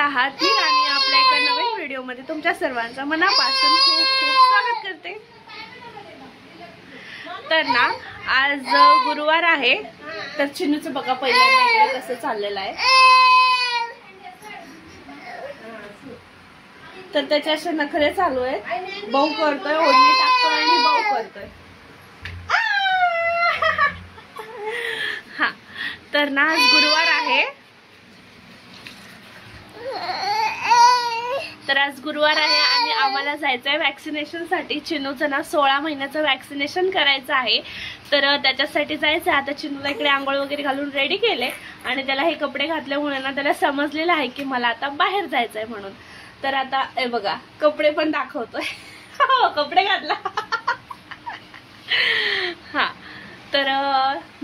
आहात मी आणि आपल्या एका नवीन व्हिडिओमध्ये तुमच्या सर्वांचं मनापासून खूप खूप स्वागत करते। तर ना आज गुरुवार आहे, तर चिन्नूचं बघा पहिल्यांदा इकडे कसं चाललेलं आहे, तर त्याचे असे नखरे चालू आहेत। बाऊ करतोय, ओढणी टाकतोय आणि बाऊ करतोय। हा तर ना आज गुरुवार आहे, तर आज गुरुवार आहे आणि आम्हाला जायचं आहे वॅक्सिनेशन साठी। चिन्नूचं ना 16 महिन्याचं वॅक्सिनेशन करायचं आहे, तर त्याच्यासाठी जायचं आहे। आता चिन्नूला इकडे आंघोळ वगैरे घालून रेडी केले आणि त्याला हे कपडे घातल्यामुळे ना त्याला समजलेलं आहे की मला आता बाहेर जायचं आहे म्हणून। तर आता हे बघा कपडे पण दाखवतोय, कपडे घातला। हा तर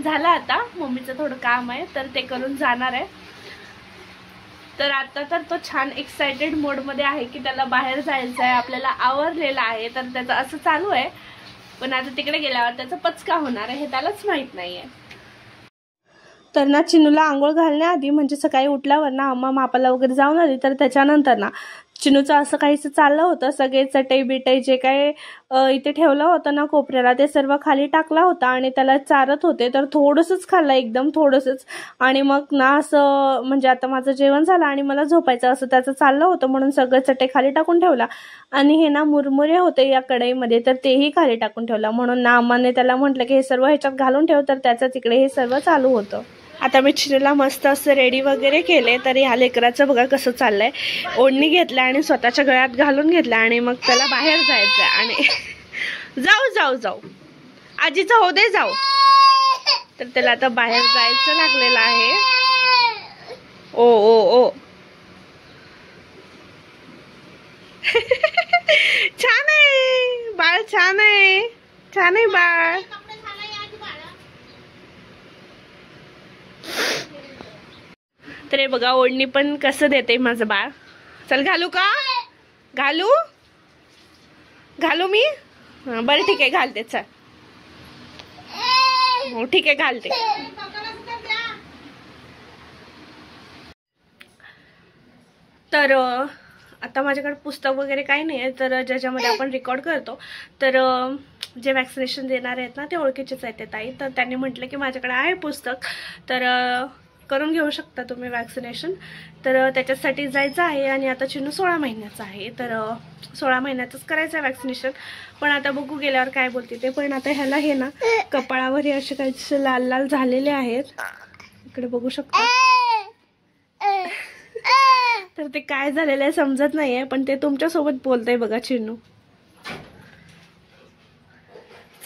झालं, आता मम्मीचं थोडं काम आहे तर ते करून जाणार आहे। तर आता तर तो छान एक्साइटेड मोड मध्ये आहे की त्याला बाहेर जायचं आहे, आपल्याला आवरलेला आहे, तर त्याचं असं चालू आहे। पण आता तिकडे गेल्यावर त्याचा पचका होणार आहे हे त्यालाच माहित नाहीये। तर ना चिन्नूला आंघोळ घालण्याआधी म्हणजे सकाळी उठल्यावर ना अम्मा मापाला वगैरे जाऊन आली, तर त्याच्यानंतर ना चिन्नूचं असं काहीच चाललं होतं। सगळे चटई बिटई जे काय इथे ठेवलं होतं ना कोपऱ्याला ते सर्व खाली टाकला होता आणि त्याला चारत होते, तर थोडंसंच खाल्लं, एकदम थोडंसंच। आणि मग ना असं म्हणजे आता माझं जेवण झालं आणि मला झोपायचं असं त्याचं चाललं होतं, म्हणून सगळं चटई खाली टाकून ठेवला। आणि हे ना मुरमुरे होते या कढईमध्ये, तर तेही खाली टाकून ठेवला। म्हणून ना अम्माने त्याला म्हटलं की हे सर्व ह्याच्यात घालून ठेव, तर त्याचं तिकडे हे सर्व चालू होतं। आता मी चिन्नूला मस्त असं रेडी वगैरे केले, तर ह्या लेकराचं बघा कसं चाललंय। ओढणी घेतल्या आणि स्वतःच्या गळ्यात घालून घेतल्या आणि मग त्याला बाहेर जायचंय आणि जाऊ जाऊ जाऊ आजीचं होऊ दे जाऊ, तर त्याला आता बाहेर जायचं लागलेलं आहे। ओ ओ ओ छान आहे बाळ, छान आहे, छान आहे बाळ। तर हे बघा ओढणी पण कसं देते माझं बाळ। चल घालू का, घालू घालू मी, बरं ठीक आहे घालते, चल हो ठीक आहे घालते। तर आता माझ्याकडे पुस्तक वगैरे काही नाही आहे, तर ज्याच्यामध्ये आपण रेकॉर्ड करतो, तर जे वॅक्सिनेशन देणार आहेत ना ते ओळखीचेच आहेत ते ताई, तर त्यांनी म्हटलं की माझ्याकडे आहे पुस्तक, तर करून घेऊ शकता तुम्ही वॅक्सिनेशन। तर त्याच्यासाठी जायचं आहे आणि आता चिन्नू 16 महिन्याचा आहे, तर 16 महिन्यातच करायचं आहे वॅक्सिनेशन। पण आता बघू गेल्यावर काय बोलते ते। पण आता ह्याला हे ना कपाळावर हे असे काही लाल लाल झालेले आहेत, इकडे बघू शकता। तर ते काय झालेलं आहे समजत नाहीये, पण ते तुमच्यासोबत बोलतंय बघा चिन्नू।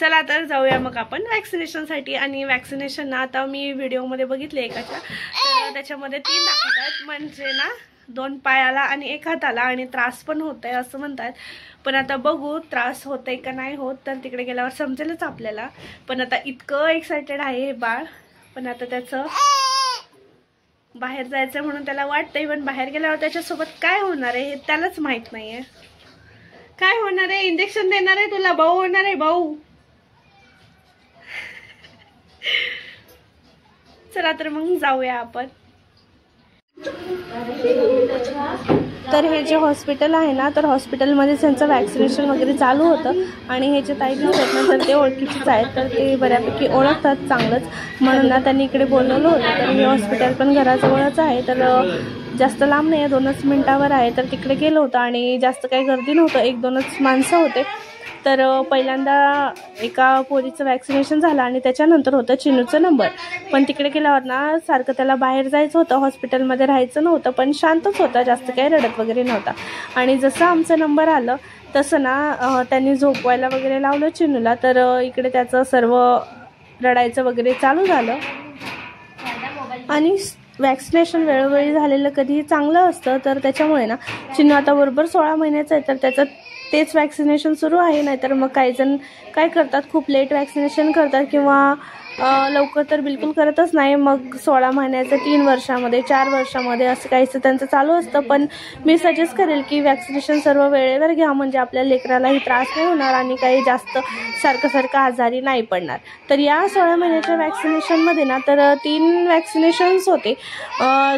चला तर जाऊया मग आपण वॅक्सिनेशन साठी। आणि वॅक्सिनेशन ना आता मी व्हिडिओमध्ये बघितले एकाच्या, तर त्याच्यामध्ये 3 दाखवतात, म्हणजे ना 2 पायाला आणि 1 हाताला, आणि त्रास पण होतंय असं म्हणतात। पण आता बघू त्रास होतंय का नाही होत, तर तिकडे गेल्यावर समजेलच आपल्याला। पण आता इतकं एक्साइटेड आहे हे बाळ, पण आता त्याचं बाहेर जायचं म्हणून त्याला वाटतंय, पण बाहेर गेल्यावर त्याच्यासोबत काय होणार आहे हे त्यालाच माहित नाहीये। काय होणार आहे, इंजेक्शन देणार आहे तुला, भाऊ होणार आहे भाऊ। चला तर मग जाऊया आपण। तर हे जे हॉस्पिटल आहे ना, तर हॉस्पिटलमध्ये त्यांचं वॅक्सिनेशन वगैरे चालू होतं आणि हे जे ताई दिसतात ना तर ते ओळखीचेच आहेत, तर ते बऱ्यापैकी ओळखतात चांगलंच, म्हणून ना त्यांनी इकडे बोलवलं होतं। तर हे हॉस्पिटल पण घराजवळच आहे, तर जास्त लांब नाही आहे, 2च मिनिटावर आहे। तर तिकडे गेलो होतो आणि जास्त काही गर्दी नव्हतं, 1-2च माणसं होते। तर पहिल्यांदा एका पोरीचं वॅक्सिनेशन झालं आणि त्याच्यानंतर होतं चिन्नूचा नंबर। पण तिकडे गेल्यावर ना सारखं त्याला बाहेर जायचं होतं, हॉस्पिटलमध्ये राहायचं नव्हतं, पण शांतच होता, जास्त काही रडत वगैरे नव्हता। आणि जसं आमचा नंबर आलं तसं ना त्यांनी झोपवायला वगैरे लावलं चिन्नूला, तर इकडे त्याचं सर्व रडायचं वगैरे चालू झालं। आणि वॅक्सिनेशन वेळोवेळी झालेलं कधीही चांगलं असतं, तर त्याच्यामुळे ना चिन्नू आता बरोबर 16 महिन्याचा आहे, तर त्याचं तेच वॅक्सिनेशन सुरू आहे। नाहीतर मग काही जण काय करतात, खूप लेट वॅक्सिनेशन करतात किंवा लवकर तर बिलकुल करतच नाही, मग 16 महिन्याचं 3 वर्षामध्ये 4 वर्षामध्ये असं काहीसं त्यांचं चालू असतं. पण मी सजेस्ट करेल की वॅक्सिनेशन सर्व वेळेवर घ्या, म्हणजे आपल्या लेकरालाही त्रास नाही होणार आणि काही जास्त सारखं आजारी नाही पडणार. तर या 16 महिन्याच्या वॅक्सिनेशनमध्ये ना तर 3 वॅक्सिनेशन्स होते,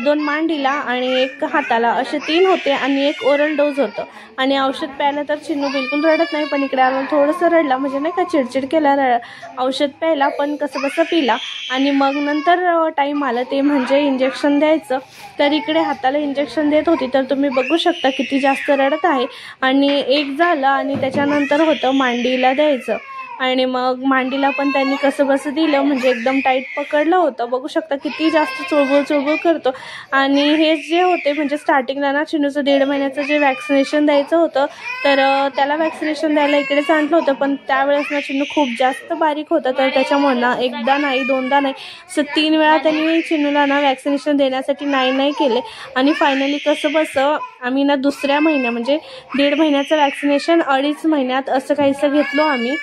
2 मांडीला आणि 1 हाताला, असे 3 होते आणि 1 ओरल डोज होतं. आणि औषध प्यायला तर चिन्नू बिलकुल रडत नाही, पण इकडे आलं थोडंसं रडला, म्हणजे नाही का चिडचिड केला, औषध प्यायला पण कसं पिला. आणि मग नंतर टाईम आला ते म्हणजे इंजेक्शन द्यायचं, तर इकडे हाताला इंजेक्शन देत होती. तर तुम्ही बघू शकता किती जास्त रडत आहे. आणि 1 झालं आणि त्याच्यानंतर होतं मांडीला द्यायचं, आणि मग मांडीला पण त्यांनी कसं दिलं, म्हणजे एकदम टाईट पकडलं होतं. बघू शकता किती जास्त चुळबुळ करतो. आणि हे जे होते म्हणजे स्टार्टिंगला ना चिन्नूचं 1.5 महिन्याचं जे वॅक्सिनेशन द्यायचं होतं, तर त्याला वॅक्सिनेशन द्यायला इकडेच आणलं होतं. पण त्यावेळेस ना चिन्नू खूप जास्त बारीक होतं, तर त्याच्यामुळे ना 1दा नाही 2दा नाही असं 3 वेळा त्यांनी चिन्नूला ना वॅक्सिनेशन देण्यासाठी नाही केले. आणि फायनली कसं आम्ही ना दुसऱ्या महिन्या म्हणजे 1.5 महिन्याचं वॅक्सिनेशन 2.5 महिन्यात असं काहीसं घेतलो आम्ही.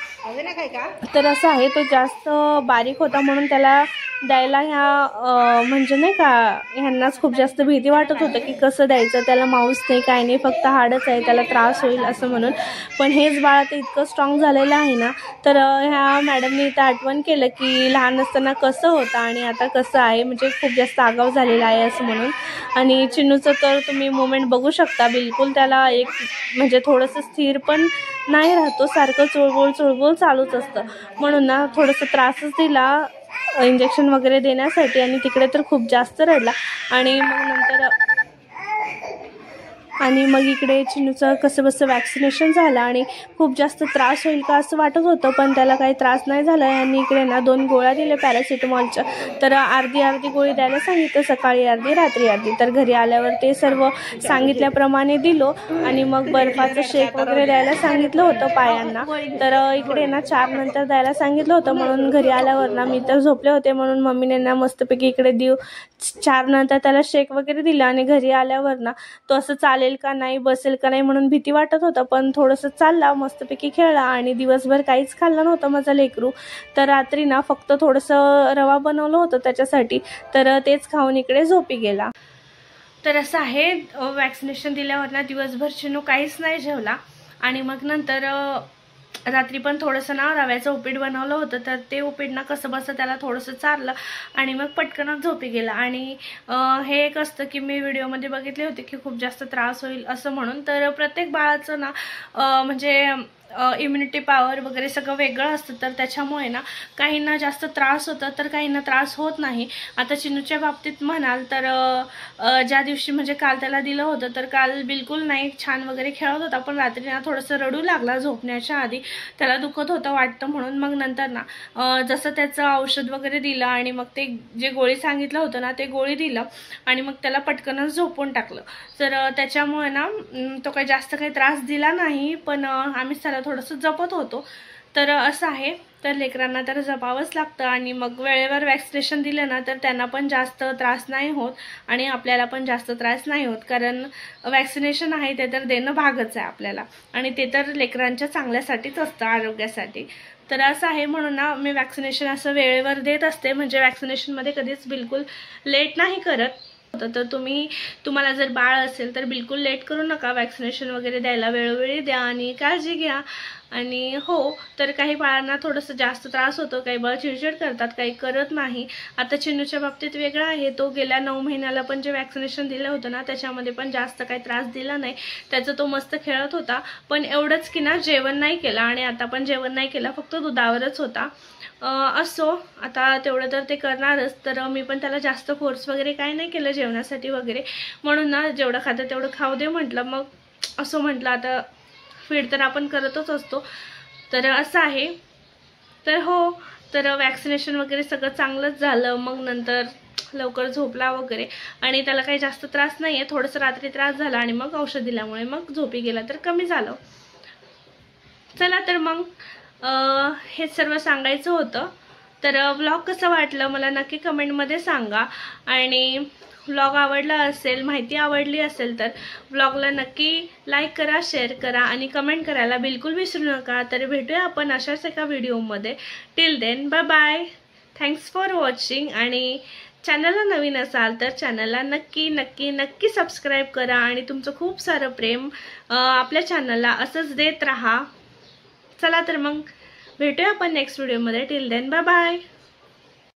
तर असं आहे, तो जास्त बारीक होता म्हणून त्याला द्यायला म्हणजे नाही का ह्यांनाच खूप जास्त भीती वाटत होतं की कसं द्यायचं, त्याला मांस नाही काय नाही, फक्त हाडच आहे, त्याला त्रास होईल असं म्हणून. पण हेच बाळ आता इतकं स्ट्रॉंग झालेलं आहे ना, तर ह्या मॅडमनी इथं आठवण केलं की लहान असताना कसं होतं आणि आता कसं आहे, म्हणजे खूप जास्त आगाव झालेला आहे असं म्हणून. आणि चिन्नूचं तर तुम्ही मुवमेंट बघू शकता, बिलकुल त्याला एक म्हणजे थोडंसं स्थिर पण नाही राहतो, सारखं चुळबुळ चालूच असतं. म्हणून ना थोडंसं त्रासच दिला इंजेक्शन वगैरे देण्यासाठी, आणि तिकडे तर खूप जास्त रडला. आणि मग इकडे चिन्नूचं कसं वॅक्सिनेशन झालं आणि खूप जास्त त्रास होईल का असं वाटत होतं, पण त्याला काही त्रास नाही झाला. आणि इकडे ना 2 गोळ्या दिल्या पॅरासिटामॉलच्या, तर अर्धी गोळी द्यायला सांगितलं, सकाळी अर्धी रात्री अर्धी. तर घरी आल्यावर ते सर्व सांगितल्याप्रमाणे दिलो. आणि मग बर्फाचं शेक वगैरे द्यायला सांगितलं होतं पायांना, तर इकडे ना 4 नंतर द्यायला सांगितलं होतं. म्हणून घरी आल्यावर ना मी तर झोपले होते, म्हणून मम्मीने ना मस्तपैकी इकडे 4 नंतर त्याला शेक वगैरे दिला. आणि घरी आल्यावर ना तो असं चालेल का नाही, बसेल का नाही म्हणून भीती वाटत होतं, पण थोडंसं चालला, मस्तपैकी खेळला. आणि दिवसभर काहीच खाल्लं नव्हतं माझा लेकरू, तर रात्री ना फक्त थोडंसं रवा बनवलं होतं त्याच्यासाठी, तर तेच खाऊन इकडे झोपी गेला. तर असं आहे, वॅक्सिनेशन दिल्यावर ना दिवसभर चिन्नू काहीच नाही जेवला. आणि मग नंतर रात्री पण थोडंसं ना रव्याचं उपीट बनवलं होतं, तर ते उपीट ना कसं त्याला थोडंसं चारलं आणि मग पटकनच झोपी गेला. आणि हे एक असतं की मी व्हिडिओमध्ये बघितले होते की खूप जास्त त्रास होईल असं म्हणून. तर प्रत्येक बाळाचं ना म्हणजे इम्युनिटी पॉवर वगैरे सगळं वेगळं असतं, तर त्याच्यामुळे ना काहींना जास्त त्रास होतं तर काहींना त्रास होत नाही. आता चिन्नूच्या बाबतीत म्हणाल तर ज्या दिवशी म्हणजे काल त्याला दिलं होतं, तर काल बिलकुल नाही, छान वगैरे खेळत होता, पण रात्री ना थोडंसं रडू लागला झोपण्याच्या आधी, त्याला दुखत होतं वाटतं म्हणून. मग नंतर ना जसं त्याचं औषध वगैरे दिलं आणि मग ते जे गोळी सांगितलं होतं ना ते गोळी दिलं आणि मग त्याला पटकनच झोपून टाकलं. तर त्याच्यामुळे ना तो काही जास्त काही त्रास दिला नाही, पण आम्ही त्याला थोडंसं जपत होतो. तर असं आहे, तर लेकरांना तर जपावंच लागतं. आणि मग वेळेवर वॅक्सिनेशन दिलं ना तर त्यांना पण जास्त त्रास नाही होत आणि आपल्याला पण जास्त त्रास नाही होत, कारण वॅक्सिनेशन आहे ते तर देणं भागच आहे आपल्याला, आणि ते तर लेकरांच्या चांगल्यासाठीच असतं, आरोग्यासाठी. तर असं आहे, म्हणून ना मी वॅक्सिनेशन असं वेळेवर देत असते, म्हणजे वॅक्सिनेशनमध्ये कधीच बिलकुल लेट नाही करत. तर तुम्हाला जर बाळ असेल तर बिलकुल लेट करू नका, वॅक्सिनेशन वगैरे द्यायला वेळोवेळी द्या आणि काळजी घ्या. आणि हो, तर काही बाळांना थोडंसं जास्त त्रास होतो, काही बाळ चिडचिड करतात, काही करत नाही. आता चिन्नूच्या बाबतीत वेगळा आहे, तो गेल्या 9 महिन्याला पण जे वॅक्सिनेशन दिलं होतं ना त्याच्यामध्ये पण जास्त काही त्रास दिला नाही, त्याचं तो मस्त खेळत होता. पण एवढंच की ना जेवण नाही केलं, आणि आता पण जेवण नाही केलं, फक्त दुधावरच होता. असो, आता तेवढं तर ते करणारच, तर मी पण त्याला जास्त फोर्स वगैरे काही नाही केलं जेवणासाठी वगैरे, म्हणून ना जेवढं खातं तेवढं खाऊ दे म्हटलं. मग असं म्हटलं, आता फीड तर आपण करतच असतो, तर असं आहे. तर हो, तर वॅक्सिनेशन वगैरे सगळं चांगलंच झालं. मग नंतर लवकर झोपला वगैरे, आणि त्याला काही जास्त त्रास नाही आहे, थोडंसं रात्री त्रास झाला आणि मग औषध दिल्यामुळे मग झोपी गेला, तर कमी झालं. चला, तर मग हे सर्व सांगायचं होतं. तर व्लॉग कसं वाटलं मला नक्की कमेंटमध्ये सांगा, आणि व्लॉग आवडला असेल, माहिती आवडली असेल तर व्लॉगला नक्की लाईक करा, शेअर करा आणि कमेंट करायला बिलकुल विसरू नका. तर भेटूया आपण अशाच एका व्हिडिओमध्ये. Till then, bye bye. Thanks for watching. आणि चॅनलला नवीन असाल तर चॅनलला नक्की नक्की नक्की सबस्क्राईब करा आणि तुमचं खूप सारं प्रेम आपल्या चॅनलला असंच देत राहा. चला तर मग भेटूया आपण नेक्स्ट व्हिडिओमध्ये. Till then bye bye.